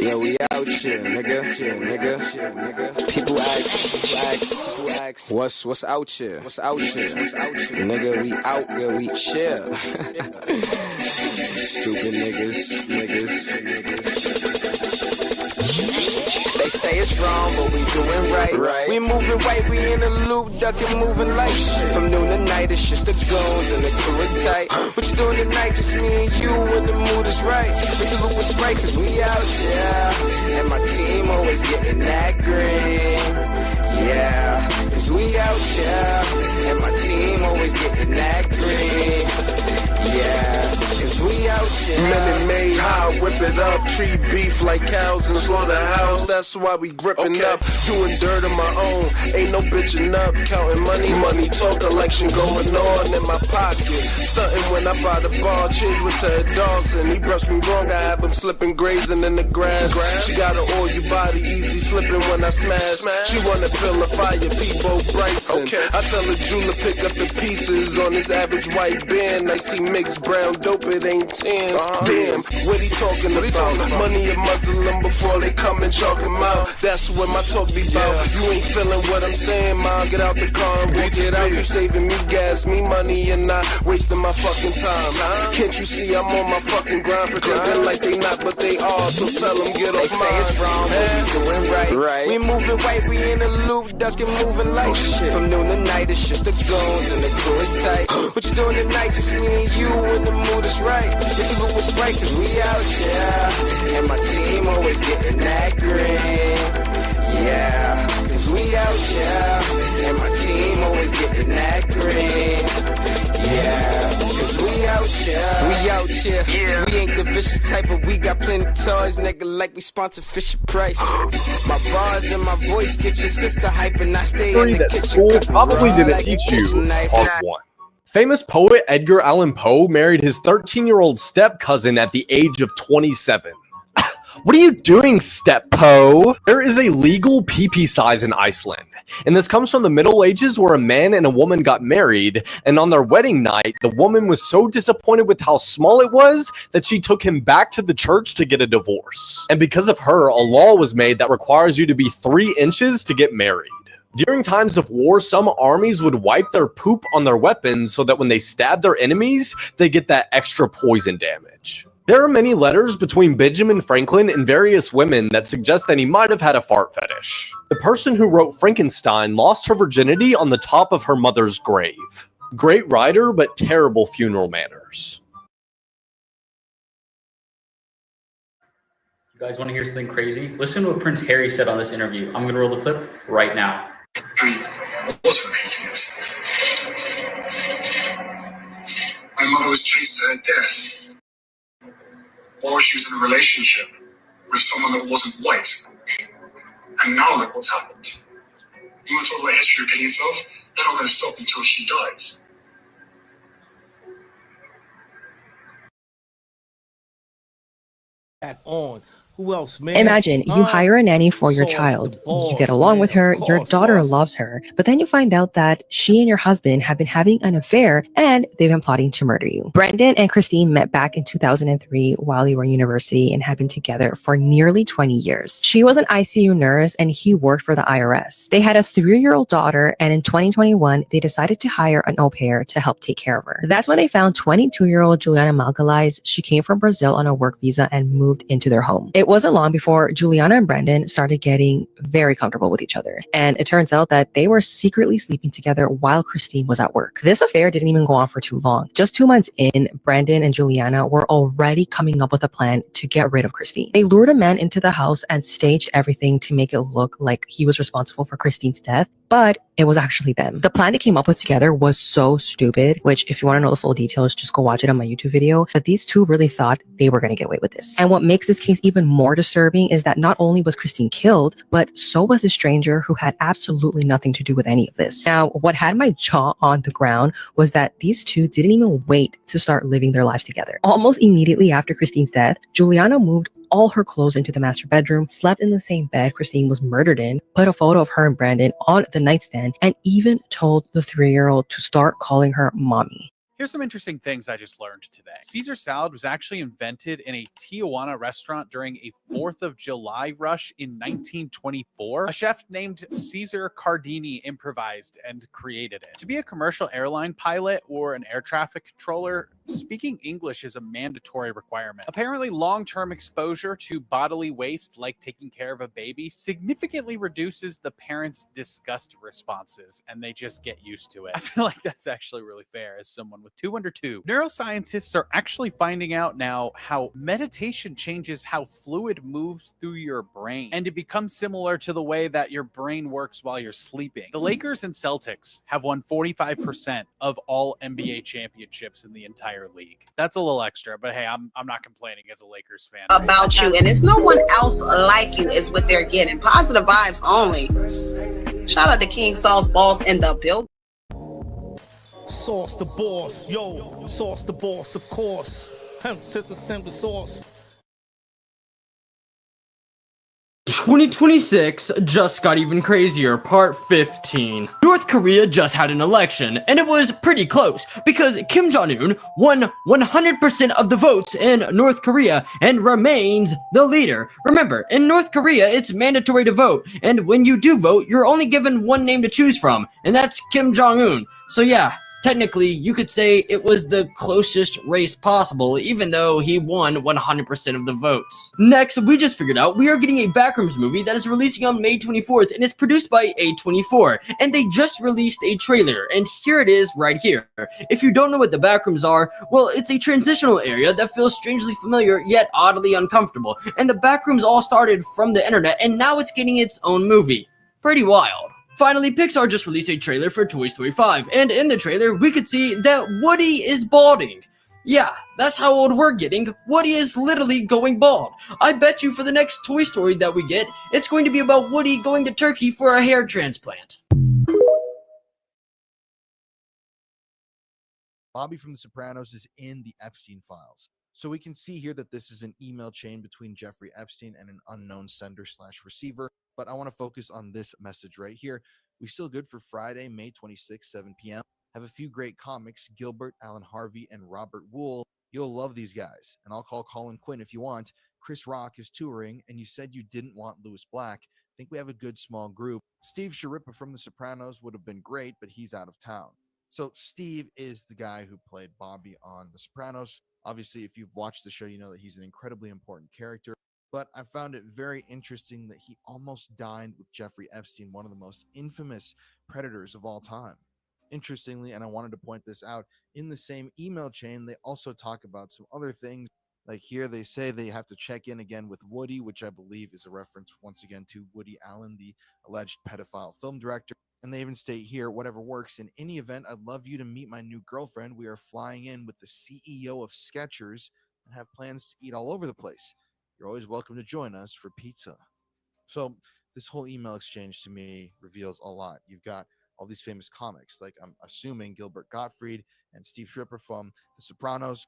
Yeah, we out here, nigga. Yeah, nigga. People ask, what's out here? What's out here? Nigga, we out, yeah, we chill. Stupid niggas. They say it's wrong, but we doing right. We moving right, we in the loop, ducking, moving like shit. From noon to night, it's just the goons and the crew is tight. What you doing tonight? Just me and you, when the mood is right. It's a loop with Sprite, cause we out, yeah. And my team always getting that green, yeah. Cause we out, yeah. And my team always getting that green, yeah. We out here. Minute Maid high, whip it up. Tree beef like cows in slaughterhouse. That's why we gripping up. Doing dirt on my own. Ain't no bitching up. Counting money talk election going on in my pocket. Stunting when I buy the bar. Change with Ted Dawson. He brushed me wrong. I have him slipping, grazing in the grass. She got an all you body easy slipping when I smash. She wanna feel the fire. Peebo Bryson. I tell her Jula pick up the pieces on this average white band. I see mixed brown dope. It ain't 10. Damn, what he talking about? Money a Muslim before they come and chalk him out. That's what my talk be about. You ain't feeling what I'm saying, ma. Get out the car and walk it out. You saving me gas, me money, and not wasting my fucking time. Can't you see I'm on my fucking grind? Pretending like they not, but they are. So tell them get off mine. They say it's wrong, but we doing right. We moving right, we in the loop, ducking, moving like shit. From noon to night, it's just the goons and the crew is tight. What you doing tonight? Just me and you, when the mood is right. It's a loop with Sprite, cause we out, yeah. And my team always getting that green, yeah. Cause we out, yeah. And my team always getting that green, yeah. Cause we out, yeah. We out here, yeah. We ain't the vicious type, but we got plenty toys, nigga, like we sponsor Fisher Price. My bars and my voice get your sister hype, and I stay in the that kitchen. School probably didn't teach you. Part 1. Famous poet Edgar Allan Poe married his 13-year-old step-cousin at the age of 27. What are you doing, Step Poe? There is a legal pee-pee size in Iceland, and this comes from the Middle Ages where a man and a woman got married, and on their wedding night, the woman was so disappointed with how small it was that she took him back to the church to get a divorce. And because of her, a law was made that requires you to be 3 inches to get married. During times of war, some armies would wipe their poop on their weapons so that when they stab their enemies, they get that extra poison damage. There are many letters between Benjamin Franklin and various women that suggest that he might have had a fart fetish. The person who wrote Frankenstein lost her virginity on the top of her mother's grave. Great writer, but terrible funeral manners. You guys want to hear something crazy? Listen to what Prince Harry said on this interview. I'm going to roll the clip right now. My mother was chased to her death while she was in a relationship with someone that wasn't white. And now look what's happened. You want to talk about history repeating itself? They're not going to stop until she dies. On. Who else, man? Imagine you hire a nanny for your child. You get along with her, your daughter loves her, but then you find out that she and your husband have been having an affair and they've been plotting to murder you. Brendan and Christine met back in 2003 while they were in university and have been together for nearly 20 years. She was an ICU nurse and he worked for the IRS. They had a 3-year-old daughter, and in 2021, they decided to hire an au pair to help take care of her. That's when they found 22-year-old Juliana Malgalais. She came from Brazil on a work visa and moved into their home. It wasn't long before Juliana and Brendan started getting very comfortable with each other. And it turns out that they were secretly sleeping together while Christine was at work. This affair didn't even go on for too long. Just 2 months in, Brendan and Juliana were already coming up with a plan to get rid of Christine. They lured a man into the house and staged everything to make it look like he was responsible for Christine's death, but it was actually them. The plan they came up with together was so stupid, which if you want to know the full details, just go watch it on my YouTube video. But these two really thought they were going to get away with this. And what makes this case even more disturbing is that not only was Christine killed, but so was a stranger who had absolutely nothing to do with any of this. Now, what had my jaw on the ground was that these two didn't even wait to start living their lives together. Almost immediately after Christine's death, Juliana moved all her clothes into the master bedroom, slept in the same bed Christine was murdered in, put a photo of her and Brandon on the nightstand, and even told the 3-year-old to start calling her mommy. Here's some interesting things I just learned today. Caesar salad was actually invented in a Tijuana restaurant during a 4th of July rush in 1924. A chef named Caesar Cardini improvised and created it. To be a commercial airline pilot or an air traffic controller, speaking English is a mandatory requirement. Apparently, long-term exposure to bodily waste, like taking care of a baby, significantly reduces the parents' disgust responses, and they just get used to it. I feel like that's actually really fair as someone with 2 under 2. Neuroscientists are actually finding out now how meditation changes how fluid moves through your brain, and it becomes similar to the way that your brain works while you're sleeping. The Lakers and Celtics have won 45% of all NBA championships in the entire league. That's a little extra, but hey, I'm not complaining as a Lakers fan. About you, and it's no one else like you is what they're getting. Positive vibes only. Shout out to King Sauce Boss in the building. Sauce the boss, yo, sauce the boss, of course. Sister Simple Sauce. 2026 just got even crazier, part 15. North Korea just had an election, and it was pretty close, because Kim Jong-un won 100% of the votes in North Korea and remains the leader. Remember, in North Korea, it's mandatory to vote, and when you do vote, you're only given one name to choose from, and that's Kim Jong-un. So yeah, technically, you could say it was the closest race possible, even though he won 100% of the votes. Next, we just figured out we are getting a Backrooms movie that is releasing on May 24th, and it's produced by A24, and they just released a trailer, and here it is right here. If you don't know what the Backrooms are, well, it's a transitional area that feels strangely familiar, yet oddly uncomfortable, and the Backrooms all started from the internet, and now it's getting its own movie. Pretty wild. Finally, Pixar just released a trailer for Toy Story 5, and in the trailer, we could see that Woody is balding. Yeah, that's how old we're getting. Woody is literally going bald. I bet you for the next Toy Story that we get, it's going to be about Woody going to Turkey for a hair transplant. Bobby from The Sopranos is in the Epstein files. So we can see here that this is an email chain between Jeffrey Epstein and an unknown sender/receiver. But I want to focus on this message right here. We still good for Friday, May 26, 7 p.m. Have a few great comics, Gilbert, Alan Harvey, and Robert Wool. You'll love these guys. And I'll call Colin Quinn if you want. Chris Rock is touring, and you said you didn't want Louis Black. I think we have a good small group. Steve Sharippa from The Sopranos would have been great, but he's out of town. So Steve is the guy who played Bobby on The Sopranos. Obviously, if you've watched the show, you know that he's an incredibly important character. But I found it very interesting that he almost dined with Jeffrey Epstein, one of the most infamous predators of all time. Interestingly, and I wanted to point this out, in the same email chain, they also talk about some other things. Like here, they say they have to check in again with Woody, which I believe is a reference once again to Woody Allen, the alleged pedophile film director. And they even state here, whatever works. In any event, I'd love you to meet my new girlfriend. We are flying in with the CEO of Skechers and have plans to eat all over the place. You're always welcome to join us for pizza. So this whole email exchange to me reveals a lot. You've got all these famous comics, like I'm assuming Gilbert Gottfried and Steve Sharippa from The Sopranos,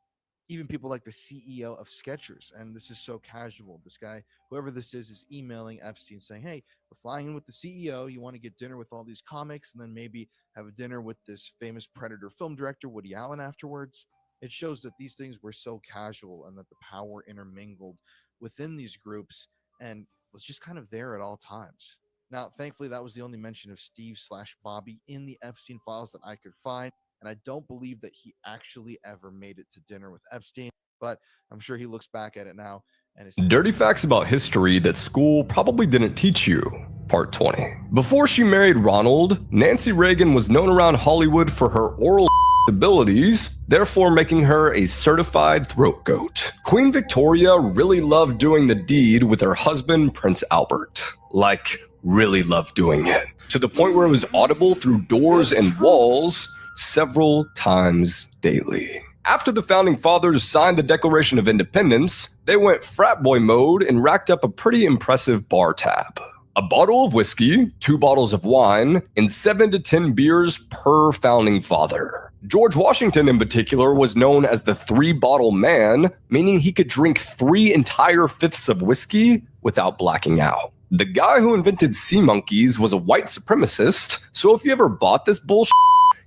even people like the CEO of Skechers. And this is so casual. This guy, whoever this is emailing Epstein saying, hey, we're flying in with the CEO. You want to get dinner with all these comics and then maybe have a dinner with this famous predator film director, Woody Allen, afterwards. It shows that these things were so casual and that the power intermingled within these groups and was just kind of there at all times. Now, thankfully, that was the only mention of Steve/Bobby in the Epstein files that I could find. And I don't believe that he actually ever made it to dinner with Epstein, but I'm sure he looks back at it now and is Dirty facts about history that school probably didn't teach you. Part 20. Before she married Ronald, Nancy Reagan was known around Hollywood for her oral abilities, therefore making her a certified throat goat. Queen Victoria really loved doing the deed with her husband, Prince Albert. Like, really loved doing it. To the point where it was audible through doors and walls several times daily. After the Founding Fathers signed the Declaration of Independence, they went frat boy mode and racked up a pretty impressive bar tab. A bottle of whiskey, 2 bottles of wine, and 7 to 10 beers per Founding Father. George Washington in particular was known as the 3-bottle man, meaning he could drink 3 entire fifths of whiskey without blacking out. The guy who invented sea monkeys was a white supremacist, so if you ever bought this bullshit,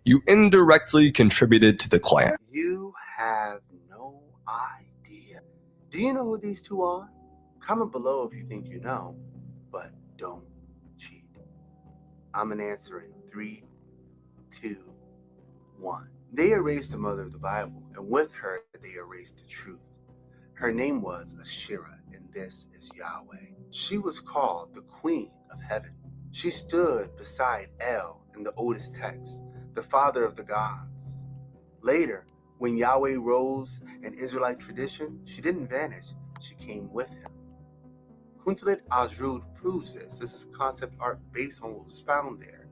you indirectly contributed to the Klan. You have no idea. Do you know who these two are? Comment below if you think you know, but don't cheat. I'm gonna answer in 3, 2, 1. They erased the mother of the Bible, and with her, they erased the truth. Her name was Asherah, and this is Yahweh. She was called the Queen of Heaven. She stood beside El in the oldest text, the father of the gods. Later, when Yahweh rose in Israelite tradition, she didn't vanish, she came with him. Kuntalit Ajrud proves this. This is concept art based on what was found there.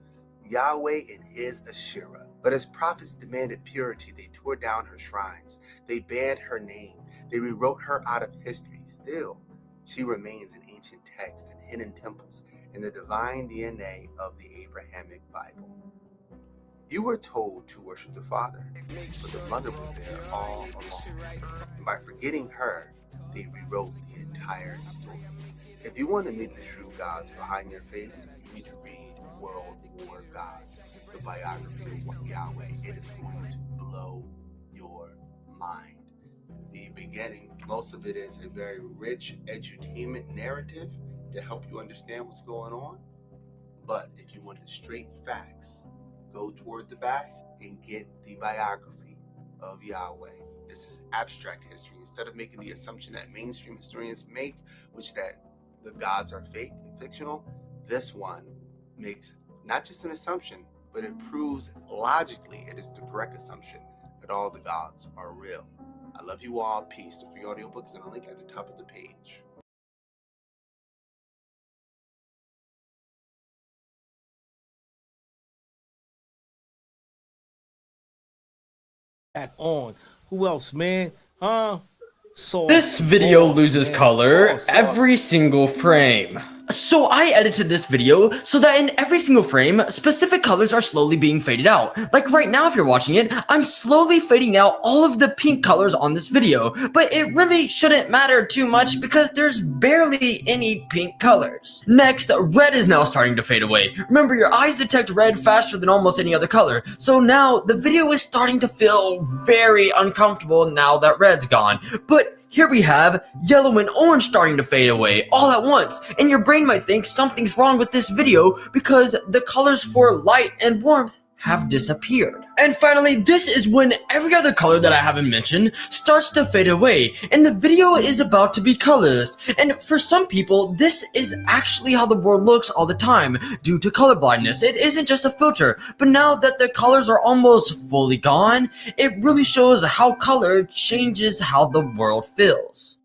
Yahweh and his Asherah. But as prophets demanded purity, they tore down her shrines. They banned her name. They rewrote her out of history. Still, she remains in ancient texts and hidden temples in the divine DNA of the Abrahamic Bible. You were told to worship the Father, but the Mother was there all along. And by forgetting her, they rewrote the entire story. If you want to meet the true gods behind your faith, you need to read World War Gods, the biography of Yahweh. It is going to blow your mind. The beginning, most of it is a very rich edutainment narrative to help you understand what's going on. But if you want the straight facts, go toward the back and get the biography of Yahweh. This is abstract history. Instead of making the assumption that mainstream historians make, which that the gods are fake and fictional, this one makes not just an assumption, but it proves logically it is the correct assumption that all the gods are real. I love you all. Peace. The free audiobook is in a link at the top of the page. Back on. Who else, man? Huh? This video loses color every single frame. So I edited this video so that in every single frame, specific colors are slowly being faded out. Like right now, if you're watching it, I'm slowly fading out all of the pink colors on this video, but it really shouldn't matter too much because there's barely any pink colors. Next, red is now starting to fade away. Remember, your eyes detect red faster than almost any other color, so now the video is starting to feel very uncomfortable now that red's gone. But here we have yellow and orange starting to fade away all at once, and your brain might think something's wrong with this video because the colors for light and warmth have disappeared. And finally, this is when every other color that I haven't mentioned starts to fade away, and the video is about to be colorless. And for some people, this is actually how the world looks all the time due to color blindness. It isn't just a filter, but now that the colors are almost fully gone, it really shows how color changes how the world feels.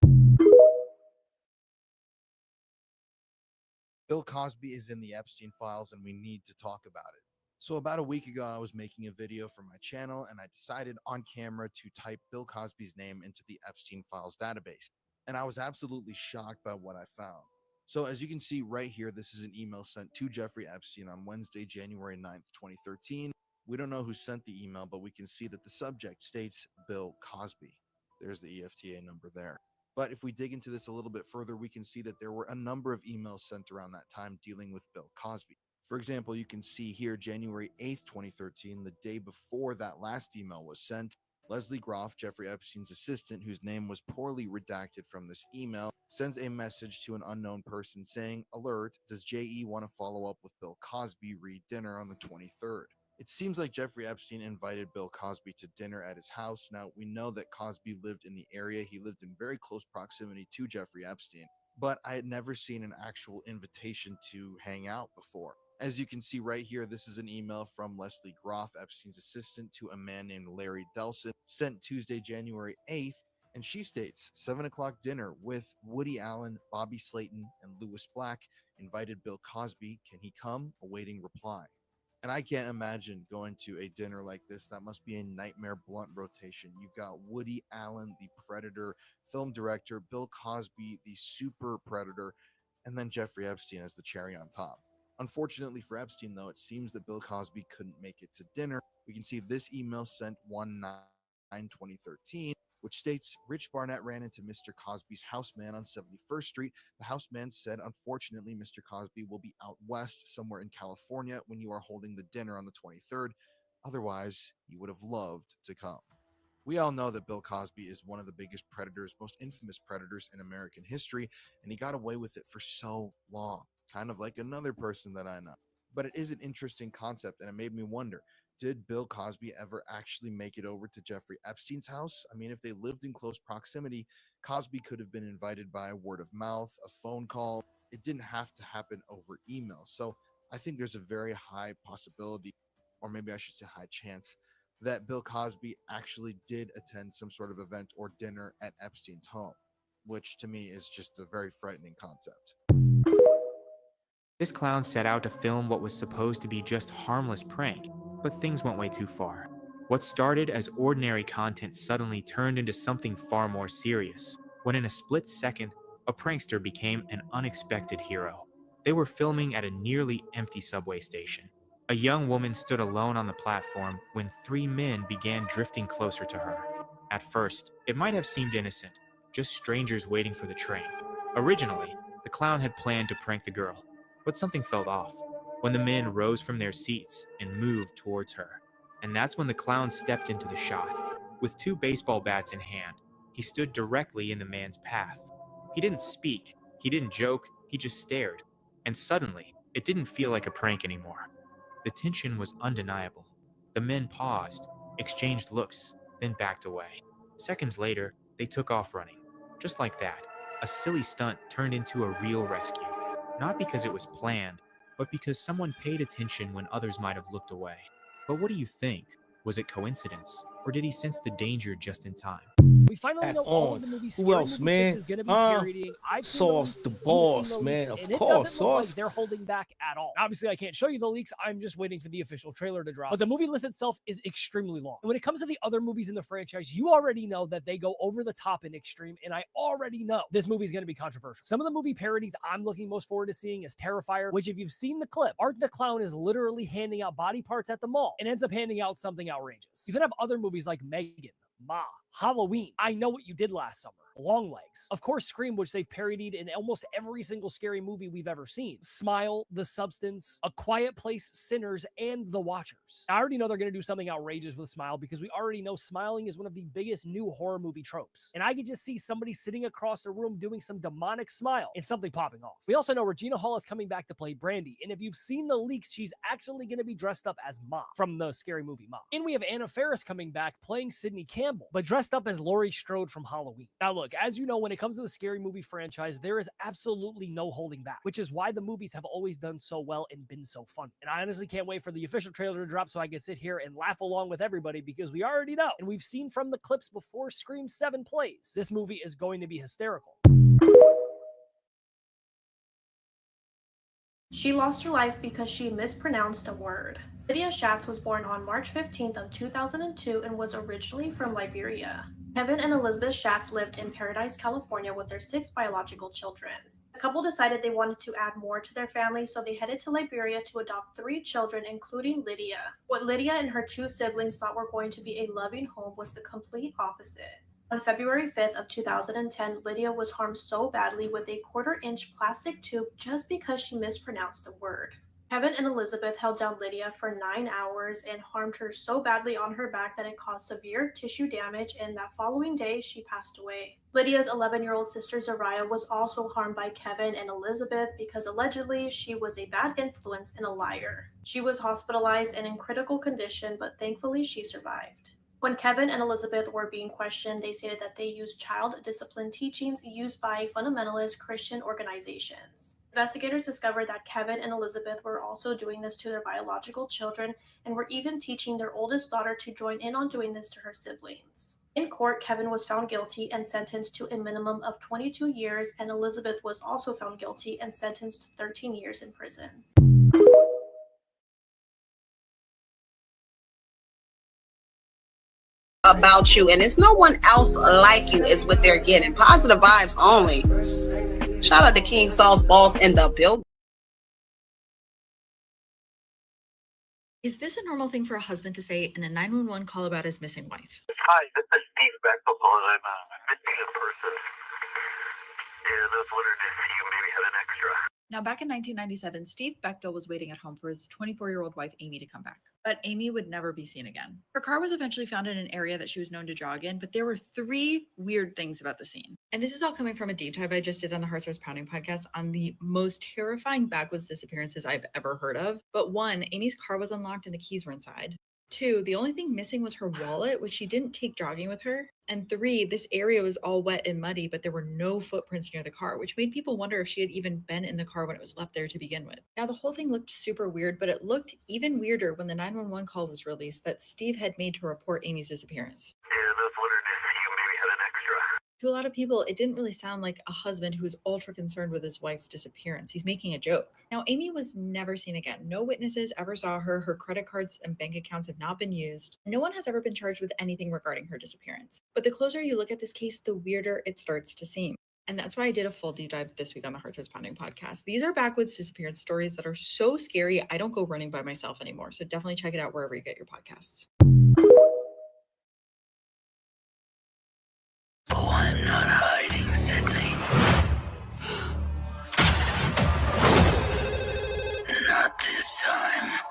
Bill Cosby is in the Epstein files and we need to talk about it. So about a week ago, I was making a video for my channel and I decided on camera to type Bill Cosby's name into the Epstein files database. And I was absolutely shocked by what I found. So as you can see right here, this is an email sent to Jeffrey Epstein on Wednesday, January 9th, 2013. We don't know who sent the email, but we can see that the subject states Bill Cosby. There's the EFTA number there. But if we dig into this a little bit further, we can see that there were a number of emails sent around that time dealing with Bill Cosby. For example, you can see here January 8th, 2013, the day before that last email was sent, Leslie Groff, Jeffrey Epstein's assistant, whose name was poorly redacted from this email, sends a message to an unknown person saying, "Alert, does JE want to follow up with Bill Cosby? Read dinner on the 23rd. It seems like Jeffrey Epstein invited Bill Cosby to dinner at his house. Now, we know that Cosby lived in the area. He lived in very close proximity to Jeffrey Epstein, but I had never seen an actual invitation to hang out before. As you can see right here, this is an email from Leslie Groff, Epstein's assistant, to a man named Larry Delson, sent Tuesday, January 8th, and she states, 7 o'clock dinner with Woody Allen, Bobby Slayton, and Louis Black. Invited Bill Cosby. Can he come? Awaiting reply. And I can't imagine going to a dinner like this. That must be a nightmare blunt rotation. You've got Woody Allen, the Predator film director, Bill Cosby, the super predator, and then Jeffrey Epstein as the cherry on top. Unfortunately for Epstein, though, it seems that Bill Cosby couldn't make it to dinner. We can see this email sent 1/9/2013, which states, Rich Barnett ran into Mr. Cosby's houseman on 71st Street. The houseman said, unfortunately, Mr. Cosby will be out west somewhere in California when you are holding the dinner on the 23rd. Otherwise, he would have loved to come. We all know that Bill Cosby is one of the biggest predators, most infamous predators in American history, and he got away with it for so long, kind of like another person that I know. But it is an interesting concept, and it made me wonder, did Bill Cosby ever actually make it over to Jeffrey Epstein's house? I mean, if they lived in close proximity, Cosby could have been invited by word of mouth, a phone call. It didn't have to happen over email. So I think there's a very high possibility, or maybe I should say high chance, that Bill Cosby actually did attend some sort of event or dinner at Epstein's home, which to me is just a very frightening concept. This clown set out to film what was supposed to be just harmless prank, but things went way too far. What started as ordinary content suddenly turned into something far more serious, when in a split second, a prankster became an unexpected hero. They were filming at a nearly empty subway station. A young woman stood alone on the platform when 3 men began drifting closer to her. At first, it might have seemed innocent, just strangers waiting for the train. Originally, the clown had planned to prank the girl, but something felt off when the men rose from their seats and moved towards her. And that's when the clown stepped into the shot. With 2 baseball bats in hand, he stood directly in the man's path. He didn't speak, he didn't joke, he just stared. And suddenly, it didn't feel like a prank anymore. The tension was undeniable. The men paused, exchanged looks, then backed away. Seconds later, they took off running. Just like that, a silly stunt turned into a real rescue. Not because it was planned, but because someone paid attention when others might have looked away. But what do you think? Was it coincidence, or did he sense the danger just in time? We finally know all of the movies. Who else, man? Is going to be parodying. Sauce the Boss, man. Of course, Sauce. Like they're holding back at all. Obviously, I can't show you the leaks. I'm just waiting for the official trailer to drop. But the movie list itself is extremely long. And when it comes to the other movies in the franchise, you already know that they go over the top in extreme. And I already know this movie is going to be controversial. Some of the movie parodies I'm looking most forward to seeing is Terrifier, which if you've seen the clip, Art the Clown is literally handing out body parts at the mall and ends up handing out something outrageous. You then have other movies like Megan, Ma, Halloween, I Know What You Did Last Summer, Longlegs, of course Scream, which they've parodied in almost every single scary movie we've ever seen, Smile, The Substance, A Quiet Place, Sinners, and The Watchers. I already know they're going to do something outrageous with Smile because we already know smiling is one of the biggest new horror movie tropes, and I could just see somebody sitting across the room doing some demonic smile and something popping off. We also know Regina Hall is coming back to play Brandy, and if you've seen the leaks, she's actually going to be dressed up as Ma from the scary movie Ma. And we have Anna Faris coming back playing Sidney Campbell, but dressed up as Laurie Strode from Halloween. Now look, as you know, when it comes to the scary movie franchise, there is absolutely no holding back, which is why the movies have always done so well and been so fun. And I honestly can't wait for the official trailer to drop so I can sit here and laugh along with everybody because we already know, and we've seen from the clips before Scream 7 plays, this movie is going to be hysterical. She lost her life because she mispronounced a word. Lydia Schatz was born on March 15th of 2002 and was originally from Liberia. Kevin and Elizabeth Schatz lived in Paradise, California with their 6 biological children. The couple decided they wanted to add more to their family, so they headed to Liberia to adopt 3 children, including Lydia. What Lydia and her 2 siblings thought were going to be a loving home was the complete opposite. On February 5th of 2010, Lydia was harmed so badly with a 1/4-inch plastic tube just because she mispronounced a word. Kevin and Elizabeth held down Lydia for 9 hours and harmed her so badly on her back that it caused severe tissue damage, and that following day, she passed away. Lydia's 11-year-old sister Zariah was also harmed by Kevin and Elizabeth because allegedly she was a bad influence and a liar. She was hospitalized and in critical condition, but thankfully she survived. When Kevin and Elizabeth were being questioned, they stated that they used child discipline teachings used by fundamentalist Christian organizations. Investigators discovered that Kevin and Elizabeth were also doing this to their biological children and were even teaching their oldest daughter to join in on doing this to her siblings. In court, Kevin was found guilty and sentenced to a minimum of 22 years, and Elizabeth was also found guilty and sentenced to 13 years in prison. About you, and it's no one else like you is what they're getting. Positive vibes only. Shout out to King Saul's Boss in the building. Is this a normal thing for a husband to say in a 911 call about his missing wife? Hi, this is Steve Bechtel calling. I'm missing a person, and I was wondering if you maybe had an extra. Now, back in 1997, Steve Bechtel was waiting at home for his 24-year-old wife, Amy, to come back. But Amy would never be seen again. Her car was eventually found in an area that she was known to jog in, but there were 3 weird things about the scene. And this is all coming from a deep dive I just did on the Heart Starts Pounding podcast on the most terrifying backwoods disappearances I've ever heard of. But 1, Amy's car was unlocked and the keys were inside. 2, the only thing missing was her wallet, which she didn't take jogging with her. And 3, this area was all wet and muddy, but there were no footprints near the car, which made people wonder if she had even been in the car when it was left there to begin with. Now, the whole thing looked super weird, but it looked even weirder when the 911 call was released that Steve had made to report Amy's disappearance. To a lot of people, it didn't really sound like a husband who was ultra concerned with his wife's disappearance. He's making a joke. Now, Amy was never seen again. No witnesses ever saw her. Her credit cards and bank accounts have not been used. No one has ever been charged with anything regarding her disappearance. But the closer you look at this case, the weirder it starts to seem. And that's why I did a full deep dive this week on the Heart Starts Pounding podcast. These are backwoods disappearance stories that are so scary, I don't go running by myself anymore. So definitely check it out wherever you get your podcasts. Oh, I'm not hiding, Sydney. Not this time.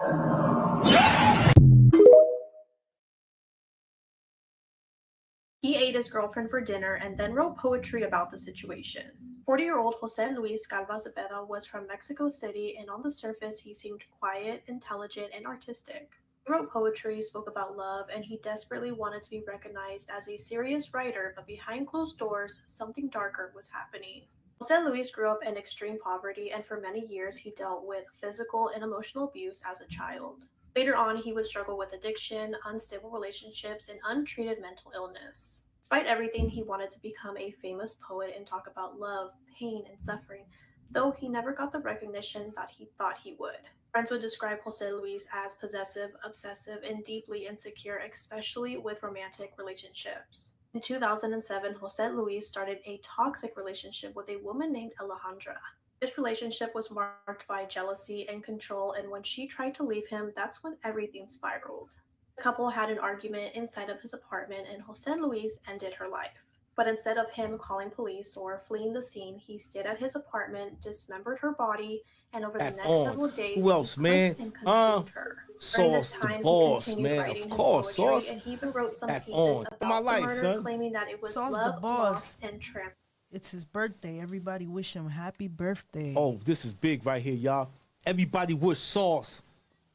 He ate his girlfriend for dinner and then wrote poetry about the situation. 40-year-old Jose Luis Galva Zepeda was from Mexico City, and on the surface he seemed quiet, intelligent, and artistic. He wrote poetry, spoke about love, and he desperately wanted to be recognized as a serious writer, but behind closed doors, something darker was happening. Jose Luis grew up in extreme poverty, and for many years he dealt with physical and emotional abuse as a child. Later on, he would struggle with addiction, unstable relationships, and untreated mental illness. Despite everything, he wanted to become a famous poet and talk about love, pain, and suffering, though he never got the recognition that he thought he would. Friends would describe Jose Luis as possessive, obsessive, and deeply insecure, especially with romantic relationships. In 2007, Jose Luis started a toxic relationship with a woman named Alejandra. This relationship was marked by jealousy and control, and when she tried to leave him, that's when everything spiraled. The couple had an argument inside of his apartment, and Jose Luis ended her life. But instead of him calling police or fleeing the scene, he stayed at his apartment, dismembered her body, and over the next several days, who else, man? And consumed her. During this Sauce time, the boss, he continued man. writing Of his course, poetry, Sauce. and he even wrote some At pieces on. about My the life, murder, son. claiming that it was Sauce the love, boss. loss, and trans. It's his birthday. Everybody wish him happy birthday. Oh, this is big right here, y'all. Everybody wish Sauce,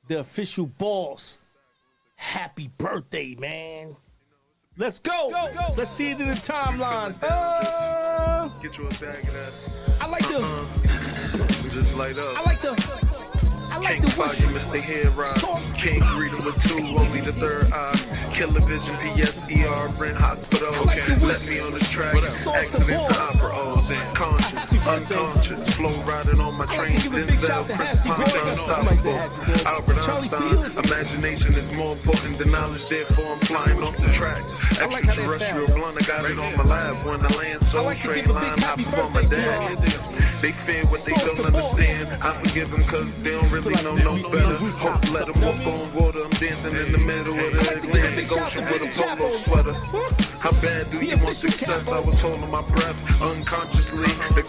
the official boss, happy birthday, man. Let's go. Let's see it in the timeline. Get you a bag of that. I like the. We just light up. I like the. Can't fire you, Mr. Head Rock. Can't greet him with 2, only the third eye. Killer Vision, PSER, in hospital. Let me on this track. Accidents to opera O's. Conscious, unconscious. Flow riding on my train. Denzel, Chris Ponce, unstoppable. Albert Einstein. Imagination is more important than knowledge, therefore I'm flying off the tracks. Extraterrestrial blunt, I got it on my lab. When I land soul train line, hop up on my dad. They fear what they don't understand. I forgive them cause they don't really know no better. Hope let them walk on water. I'm dancing in the middle of the Atlantic Ocean with a polo sweater. How bad do you want success? I was holding my breath unconsciously. The